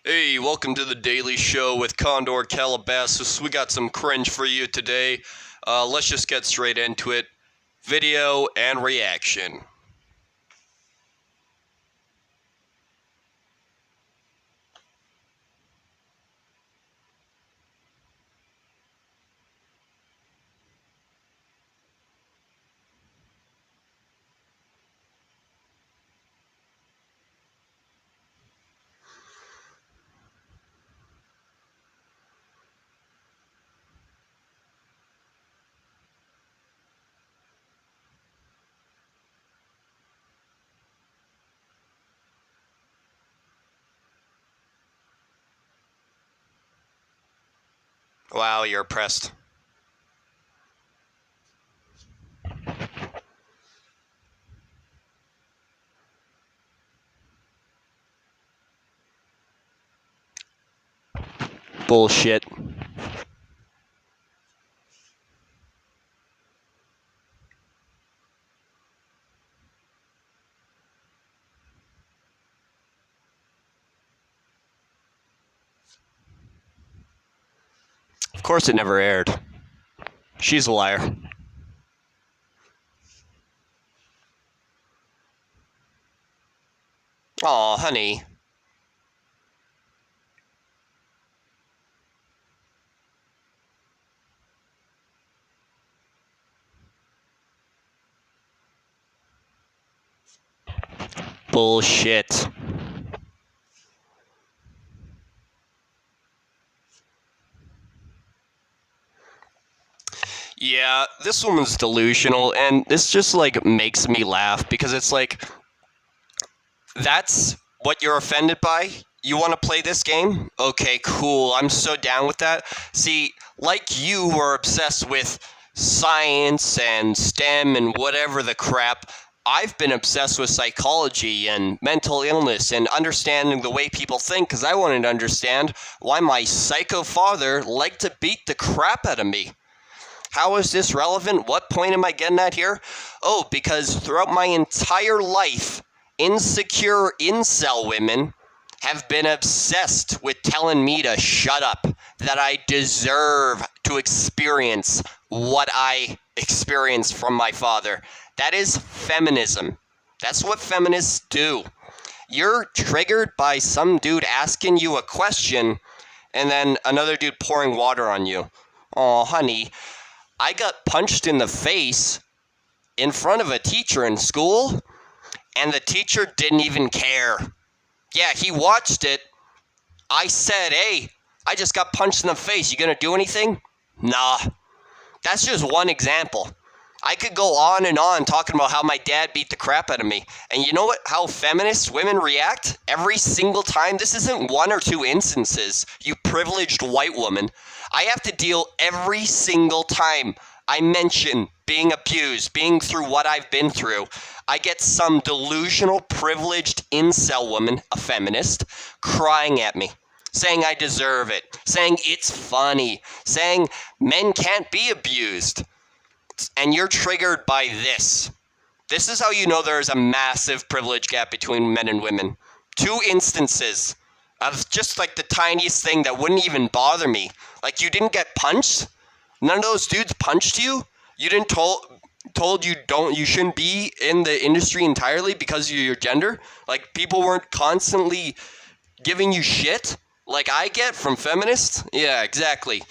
Hey, welcome to the Daily Show with Condor Calabasas. We got some cringe for you today. Let's just get straight into it. Video and reaction. Wow, you're oppressed. Bullshit. Of course it never aired. She's a liar. Aw, honey. Bullshit. Yeah, this woman's delusional, and this just makes me laugh because it's like, that's what you're offended by? You want to play this game? Okay, cool. I'm so down with that. See, like you were obsessed with science and STEM and whatever the crap, I've been obsessed with psychology and mental illness and understanding the way people think because I wanted to understand why my psycho father liked to beat the crap out of me. How is this relevant? What point am I getting at here? Oh, because throughout my entire life, insecure incel women have been obsessed with telling me to shut up, that I deserve to experience what I experienced from my father. That is feminism. That's what feminists do. You're triggered by some dude asking you a question and then another dude pouring water on you. Oh, honey, I got punched in the face in front of a teacher in school, and the teacher didn't even care. Yeah, he watched it. I said, hey, I just got punched in the face. You gonna do anything? Nah. That's just one example. I could go on and on talking about how my dad beat the crap out of me. And you know what? How feminist women react every single time? This isn't one or two instances, you privileged white woman. I have to deal every single time I mention being abused, being through what I've been through. I get some delusional, privileged incel woman, a feminist, crying at me, saying I deserve it, saying it's funny, saying men can't be abused. And you're triggered by this. This is how you know there is a massive privilege gap between men and women. Two instances of just like the tiniest thing that wouldn't even bother me. Like, you didn't get punched? None of those dudes punched you? You didn't told you shouldn't be in the industry entirely because of your gender? Like, people weren't constantly giving you shit like I get from feminists? Yeah, exactly.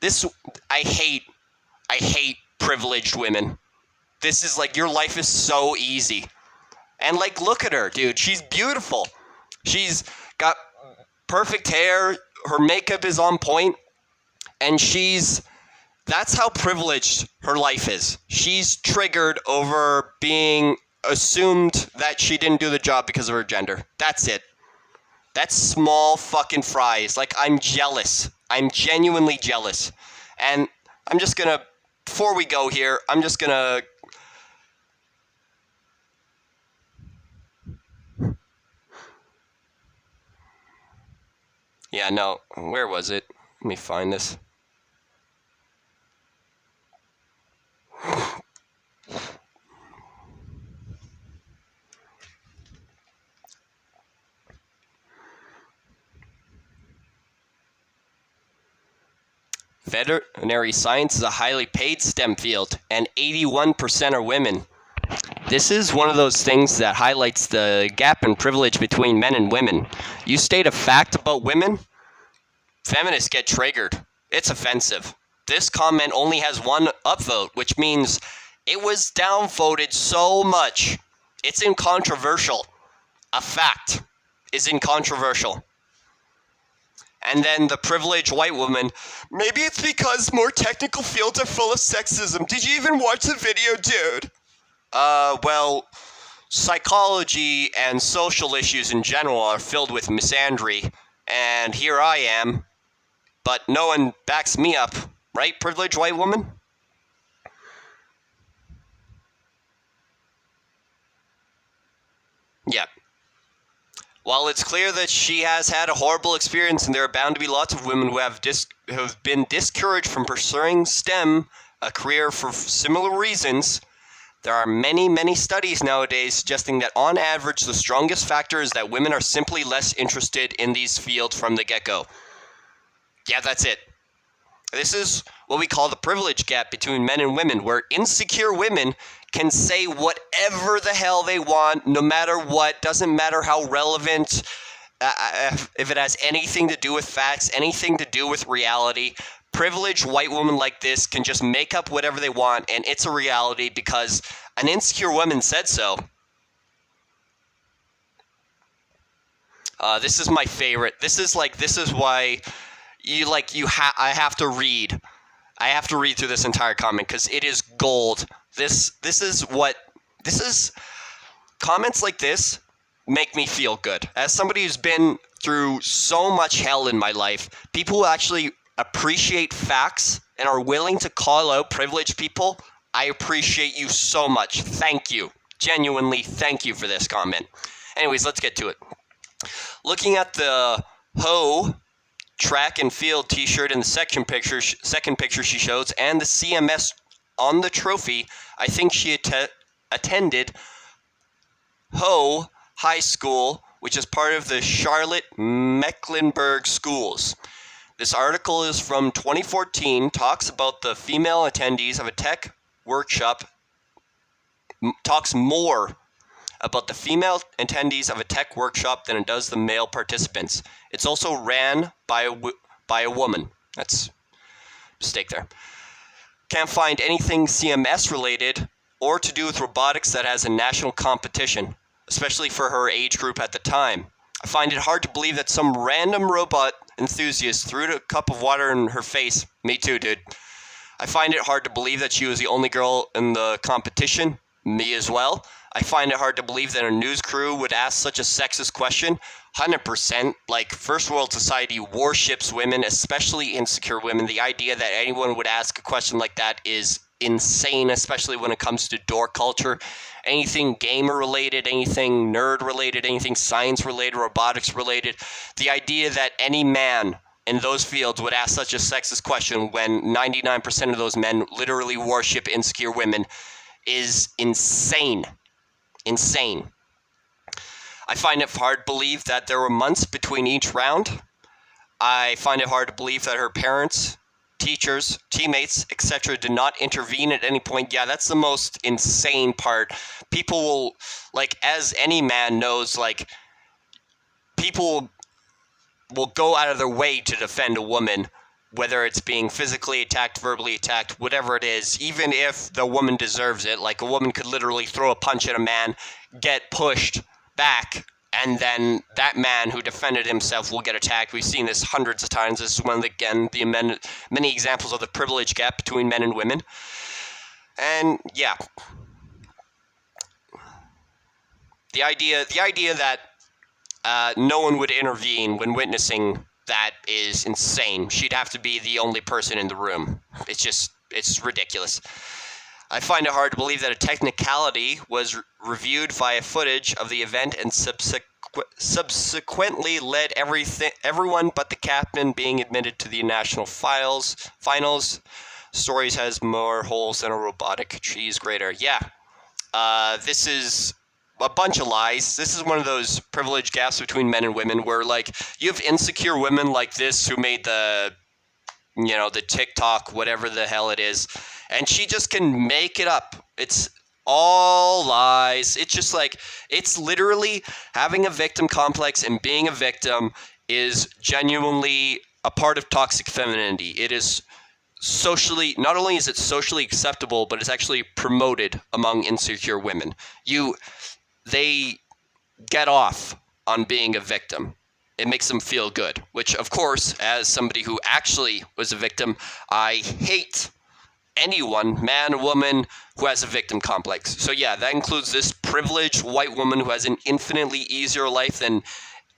This I hate privileged women. This is like, your life is so easy. And like, look at her, dude. She's beautiful. She's got perfect hair. Her makeup is on point. And that's how privileged her life is. She's triggered over being assumed that she didn't do the job because of her gender. That's it. That's small fucking fries. Like, I'm jealous. I'm genuinely jealous. And I'm just gonna, before we go here, I'm just gonna... Yeah, no. Where was it? Let me find this. Veterinary science is a highly paid STEM field, and 81% are women. This is one of those things that highlights the gap in privilege between men and women. You state a fact about women, feminists get triggered. It's offensive. This comment only has one upvote, which means it was downvoted so much. It's incontroversial. A fact is incontroversial. And then the privileged white woman, maybe it's because more technical fields are full of sexism. Did you even watch the video, dude? Well, psychology and social issues in general are filled with misandry, and here I am, but no one backs me up, right, privileged white woman? Yeah. While it's clear that she has had a horrible experience, and there are bound to be lots of women who have been discouraged from pursuing STEM, a career for similar reasons, there are many, many studies nowadays suggesting that on average, the strongest factor is that women are simply less interested in these fields from the get-go. Yeah, that's it. This is what we call the privilege gap between men and women, where insecure women can say whatever the hell they want, no matter what, doesn't matter how relevant, if it has anything to do with facts, anything to do with reality. Privileged white women like this can just make up whatever they want, and it's a reality because an insecure woman said so. This is my favorite. This is why I have to read. I have to read through this entire comment because it is gold. This is comments like this make me feel good. As somebody who's been through so much hell in my life, people who actually appreciate facts and are willing to call out privileged people, I appreciate you so much. Thank you. Genuinely, thank you for this comment. Anyways, let's get to it. Looking at the Ho track and field t-shirt in the second picture she shows, and the CMS on the trophy, I think she attended Ho High School, which is part of the Charlotte Mecklenburg Schools. This article is from 2014, talks about the female attendees of a tech workshop, talks more about the female attendees of a tech workshop than it does the male participants. It's also ran by a woman. That's a mistake there. Can't find anything CMS related or to do with robotics that has a national competition, especially for her age group at the time. I find it hard to believe that some random robot enthusiast threw a cup of water in her face. Me too, dude. I find it hard to believe that she was the only girl in the competition. Me as well. I find it hard to believe that a news crew would ask such a sexist question. 100%. Like, first world society worships women, especially insecure women. The idea that anyone would ask a question like that is insane, especially when it comes to dork culture. Anything gamer related, anything nerd related, anything science related, robotics related. The idea that any man in those fields would ask such a sexist question when 99% of those men literally worship insecure women is insane. Insane. I find it hard to believe that there were months between each round. I find it hard to believe that her parents, teachers, teammates, etc. did not intervene at any point. Yeah, that's the most insane part. People will, as any man knows, people will go out of their way to defend a woman, whether it's being physically attacked, verbally attacked, whatever it is, even if the woman deserves it. Like, a woman could literally throw a punch at a man, get pushed back, and then that man who defended himself will get attacked. We've seen this hundreds of times. This is one of the many examples of the privilege gap between men and women. And yeah, the idea that no one would intervene when witnessing that is insane. She'd have to be the only person in the room. It's ridiculous. I find it hard to believe that a technicality was reviewed via footage of the event and subsequently led everyone but the captain being admitted to the national finals. Stories has more holes than a robotic cheese grater. Yeah, this is a bunch of lies. This is one of those privilege gaps between men and women where, you have insecure women like this who made the the TikTok, whatever the hell it is, and she just can make it up. It's all lies. It's just like, it's literally having a victim complex, and being a victim is genuinely a part of toxic femininity. It is socially, not only is it socially acceptable, but it's actually promoted among insecure women. They get off on being a victim. It makes them feel good, which, of course, as somebody who actually was a victim, I hate anyone, man, woman, who has a victim complex. So yeah, that includes this privileged white woman who has an infinitely easier life than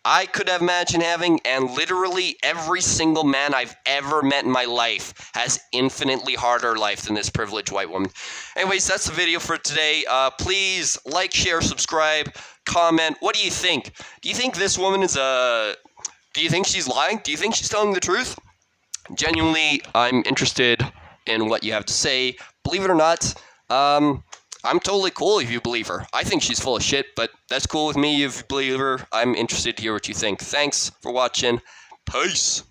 I could have imagined having, and literally every single man I've ever met in my life has infinitely harder life than this privileged white woman. Anyways, that's the video for today. Please like, share, subscribe, comment. What do you think? Do you think this woman is do you think she's lying? Do you think she's telling the truth? Genuinely, I'm interested in what you have to say. Believe it or not, I'm totally cool if you believe her. I think she's full of shit, but that's cool with me if you believe her. I'm interested to hear what you think. Thanks for watching. Peace.